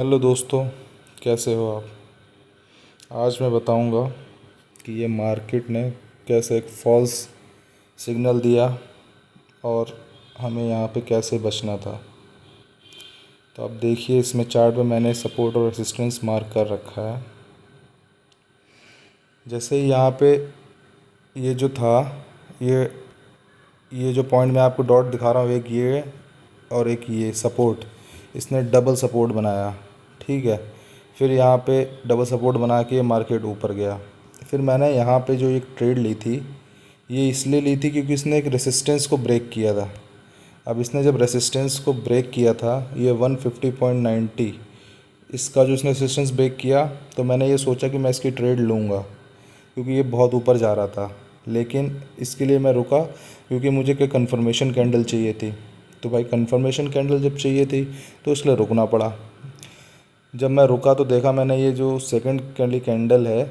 Hello दोस्तों, कैसे हो आप। आज मैं बताऊंगा कि ये मार्केट ने कैसे एक फॉल्स सिग्नल दिया और हमें यहाँ पे कैसे बचना था। तो आप देखिए, इसमें चार्ट में मैंने सपोर्ट और रेसिस्टेंस मार्क कर रखा है। जैसे ही यहाँ पे ये जो था, ये ये जो पॉइंट मैं आपको डॉट दिखा रहा हूँ, एक ये और एक ये सपोर्ट, इसने डबल सपोर्ट बनाया। ठीक है, फिर यहाँ पे डबल सपोर्ट बना के मार्केट ऊपर गया। फिर मैंने यहाँ पे जो एक ट्रेड ली थी, ये इसलिए ली थी क्योंकि इसने एक रेसिस्टेंस को ब्रेक किया था। अब इसने जब रेसिस्टेंस को ब्रेक किया था, ये 150.90, इसका जो इसने रेसिस्टेंस ब्रेक किया, तो मैंने ये सोचा कि मैं इसकी ट्रेड लूँगा क्योंकि ये बहुत ऊपर जा रहा था। लेकिन इसके लिए मैं रुका क्योंकि मुझे कोई कंफर्मेशन कैंडल चाहिए थी। तो भाई कंफर्मेशन कैंडल जब चाहिए थी तो इसलिए रुकना पड़ा। जब मैं रुका तो देखा मैंने, ये जो सेकंड कैंडल है,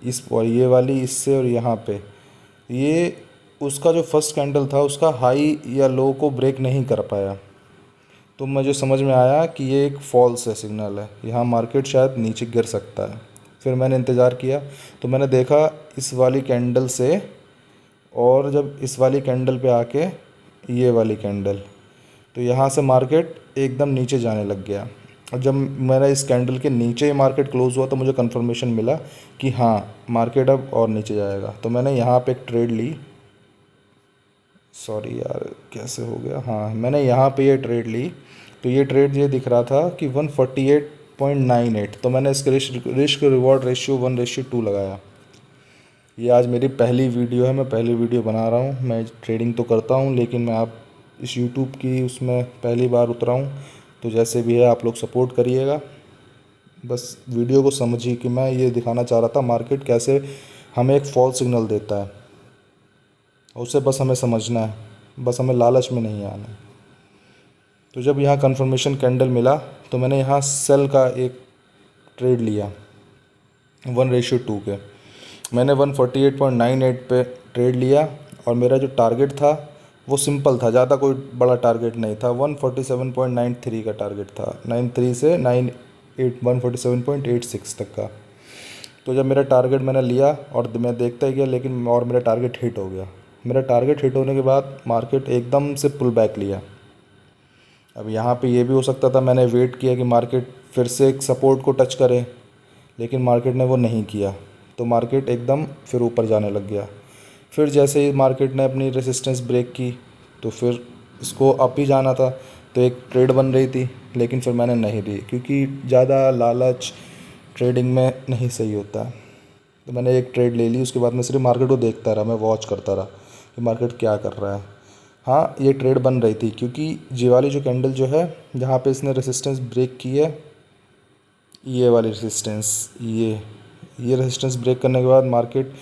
इस और ये वाली इससे और यहाँ पे, ये उसका जो फर्स्ट कैंडल था उसका हाई या लो को ब्रेक नहीं कर पाया। तो मुझे समझ में आया कि ये एक फॉल्स है, सिग्नल है, यहाँ मार्केट शायद नीचे गिर सकता है। फिर मैंने इंतज़ार किया तो मैंने देखा इस वाली कैंडल से, और जब इस वाली कैंडल पे आके ये वाली कैंडल, तो यहाँ से मार्केट एकदम नीचे जाने लग गया। और जब मैंने इस कैंडल के नीचे ही मार्केट क्लोज़ हुआ तो मुझे कंफर्मेशन मिला कि हाँ, मार्केट अब और नीचे जाएगा। तो मैंने यहाँ पे एक ट्रेड ली। सॉरी यार, कैसे हो गया, हाँ, मैंने यहाँ पे ये ट्रेड ली। तो ये ट्रेड ये दिख रहा था कि 148.98, तो मैंने इसके रिस्क रिवॉर्ड रेशियो 1:2 लगाया। ये आज मेरी पहली वीडियो है, मैं पहली वीडियो बना रहा हूँ। मैं ट्रेडिंग तो करता हूँ लेकिन मैं आप इस यूट्यूब की उसमें पहली बार उतरा हूँ। तो जैसे भी है आप लोग सपोर्ट करिएगा। बस वीडियो को समझिए कि मैं ये दिखाना चाह रहा था मार्केट कैसे हमें एक फॉल्स सिग्नल देता है, और उसे बस हमें समझना है, बस हमें लालच में नहीं आना है। तो जब यहाँ कंफर्मेशन कैंडल मिला तो मैंने यहाँ सेल का एक ट्रेड लिया 1:2 के। मैंने 148.98 पे ट्रेड लिया और मेरा जो टारगेट था वो सिंपल था, ज़्यादा कोई बड़ा टारगेट नहीं था। 147.93 का टारगेट था, 93 से 147.86 तक का। तो जब मेरा टारगेट मैंने लिया और मैं देखता ही गया, लेकिन और मेरा टारगेट हिट हो गया। मेरा टारगेट हिट होने के बाद मार्केट एकदम से पुल बैक लिया। अब यहाँ पे ये भी हो सकता था, मैंने वेट किया कि मार्केट फिर से एक सपोर्ट को टच करे, लेकिन मार्केट ने वो नहीं किया। तो मार्केट एकदम फिर ऊपर जाने लग गया। फिर जैसे ही मार्केट ने अपनी रेसिस्टेंस ब्रेक की तो फिर इसको अप ही जाना था। तो एक ट्रेड बन रही थी, लेकिन फिर मैंने नहीं ली क्योंकि ज़्यादा लालच ट्रेडिंग में नहीं सही होता है। तो मैंने एक ट्रेड ले ली, उसके बाद मैं सिर्फ मार्केट को देखता रहा, मैं वॉच करता रहा कि मार्केट क्या कर रहा है। हाँ, ये ट्रेड बन रही थी क्योंकि ये वाली जो कैंडल जो है, जहाँ पे इसने रेसिस्टेंस ब्रेक की है, ये वाली रेसिस्टेंस, ये रेसिस्टेंस ब्रेक करने के बाद मार्केट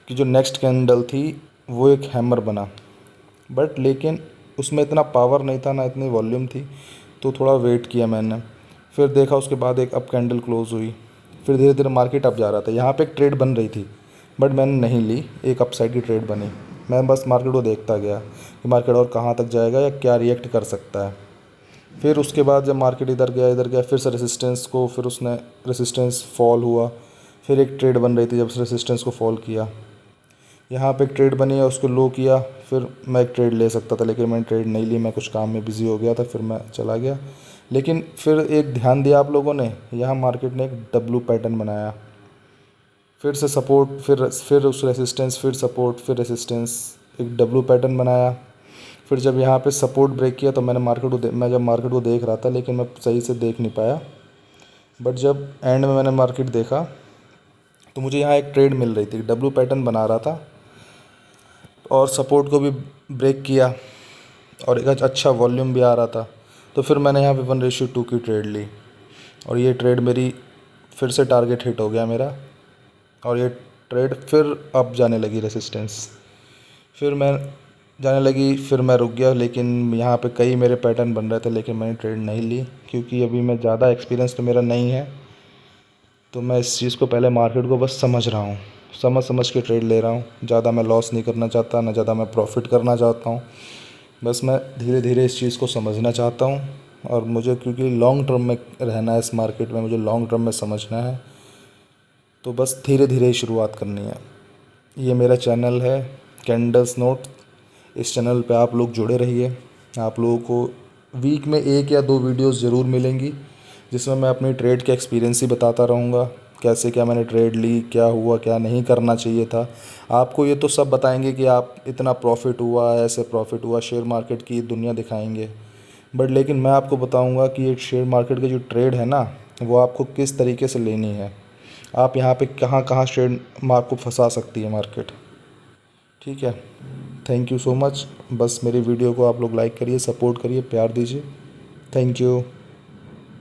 की जो नेक्स्ट कैंडल थी वो एक हैमर बना। बट लेकिन उसमें इतना पावर नहीं था, ना इतनी वॉल्यूम थी। तो थोड़ा वेट किया मैंने, फिर देखा उसके बाद एक अप कैंडल क्लोज़ हुई। फिर धीरे धीरे मार्केट अप जा रहा था। यहाँ पे एक ट्रेड बन रही थी बट मैंने नहीं ली, एक अप साइड की ट्रेड बनी। मैं बस मार्केट को देखता गया कि मार्केट और कहाँ तक जाएगा या क्या रिएक्ट कर सकता है। फिर उसके बाद जब मार्केट इधर गया फिर से रेसिस्टेंस को, फिर उसने रेसिस्टेंस फॉल हुआ। फिर एक ट्रेड बन रही थी, जब रेसिस्टेंस को फॉल किया, यहाँ पे एक ट्रेड बनी और उसको लो किया। फिर मैं एक ट्रेड ले सकता था लेकिन मैंने ट्रेड नहीं ली, मैं कुछ काम में बिज़ी हो गया था, फिर मैं चला गया। लेकिन फिर एक ध्यान दिया आप लोगों ने, यहाँ मार्केट ने एक डब्लू पैटर्न बनाया, फिर से सपोर्ट, फिर उस रेसिस्टेंस, फिर सपोर्ट, फिर रेसिस्टेंस, एक डब्लू पैटर्न बनाया। फिर जब यहाँ पे सपोर्ट ब्रेक किया तो मैं जब मार्केट को देख रहा था लेकिन मैं सही से देख नहीं पाया। बट जब एंड में मैंने मार्केट देखा तो मुझे यहाँ एक ट्रेड मिल रही थी, डब्लू पैटर्न बना रहा था और सपोर्ट को भी ब्रेक किया और एक अच्छा वॉल्यूम भी आ रहा था। तो फिर मैंने यहाँ पे 1:2 की ट्रेड ली और ये ट्रेड मेरी फिर से टारगेट हिट हो गया मेरा, और ये ट्रेड फिर अप जाने लगी रेसिस्टेंस, फिर मैं जाने लगी, फिर मैं रुक गया। लेकिन यहाँ पे कई मेरे पैटर्न बन रहे थे लेकिन मैंने ट्रेड नहीं ली क्योंकि अभी मैं ज़्यादा एक्सपीरियंस तो मेरा नहीं है। तो मैं इस चीज़ को, पहले मार्केट को बस समझ रहा हूँ, समझ समझ के ट्रेड ले रहा हूँ। ज़्यादा मैं लॉस नहीं करना चाहता, ना ज़्यादा मैं प्रॉफिट करना चाहता हूँ। बस मैं धीरे धीरे इस चीज़ को समझना चाहता हूँ और मुझे क्योंकि लॉन्ग टर्म में रहना है इस मार्केट में, मुझे लॉन्ग टर्म में समझना है, तो बस धीरे धीरे ही शुरुआत करनी है। ये मेरा चैनल है कैंडल्स नोट। इस चैनल पे आप लोग जुड़े रहिए। आप लोगों को वीक में 1 या 2 वीडियोस ज़रूर मिलेंगी, जिसमें मैं अपनी ट्रेड के एक्सपीरियंस ही बताता रहूँगा, कैसे क्या मैंने ट्रेड ली, क्या हुआ, क्या नहीं करना चाहिए था। आपको ये तो सब बताएंगे कि आप इतना प्रॉफिट हुआ, ऐसे प्रॉफिट हुआ, शेयर मार्केट की दुनिया दिखाएंगे। बट लेकिन मैं आपको बताऊंगा कि ये शेयर मार्केट की जो ट्रेड है ना, वो आपको किस तरीके से लेनी है। आप यहाँ पे कहाँ कहाँ शेयर में आपको फंसा सकती है मार्केट। ठीक है, थैंक यू सो मच। बस मेरी वीडियो को आप लोग लाइक करिए, सपोर्ट करिए, प्यार दीजिए। Thank you.